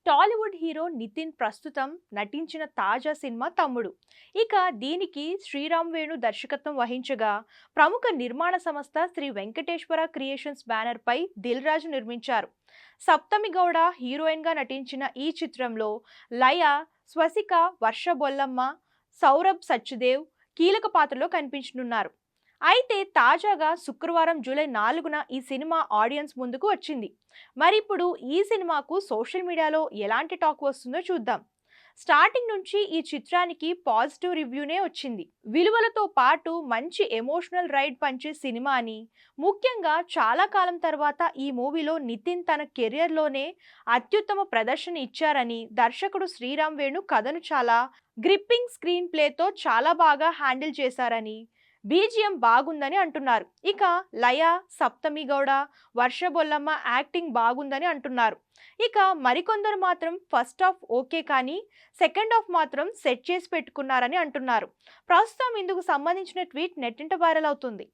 Tollywood hero Nitin ప్రస్తుతం నటించిన తాజా సినిమా తమ్ముడు. ఇక దీనికి శ్రీరామ్ వేణు దర్శకత్వం వహించగా, ప్రముఖ నిర్మాణ సంస్థ శ్రీ వెంకటేశ్వర క్రియేషన్స్ బ్యానర్ పై దిల్ రాజు నిర్మించారు. సప్తమి గౌడ హీరోయిన్ గా నటించిన ఈ చిత్రంలో లయ, స్వసిక, వర్ష బొల్లమ్మ, సౌరభ్ సచ్దేవ్ కీలక పాత్రలో కనిపించనున్నారు. అయితే తాజాగా శుక్రవారం జూలై 4న ఈ సినిమా ఆడియన్స్ ముందుకు వచ్చింది. మరిప్పుడు ఈ సినిమాకు సోషల్ మీడియాలో ఎలాంటి టాక్ వస్తుందో చూద్దాం. స్టార్టింగ్ నుంచి ఈ చిత్రానికి పాజిటివ్ రివ్యూనే వచ్చింది. విలువలతో పాటు మంచి ఎమోషనల్ రైడ్ పంచే సినిమా అని, ముఖ్యంగా చాలా కాలం తర్వాత ఈ మూవీలో నితిన్ తన కెరియర్లోనే అత్యుత్తమ ప్రదర్శన ఇచ్చారని, దర్శకుడు శ్రీరామ్ వేణు కథను చాలా గ్రిప్పింగ్ స్క్రీన్ ప్లేతో చాలా బాగా హ్యాండిల్ చేశారని, బీజిఎం బాగుందని అంటున్నారు. ఇక లయ, సప్తమి గౌడ, వర్ష బొల్లమ్మ యాక్టింగ్ బాగుందని అంటున్నారు. ఇక మరికొందరు మాత్రం ఫస్ట్ హాఫ్ ఓకే కానీ సెకండ్ హాఫ్ మాత్రం సెట్ చేసి పెట్టుకున్నారని అంటున్నారు. ప్రస్తుతం ఇందుకు సంబంధించిన ట్వీట్ నెట్టింట వైరల్ అవుతుంది.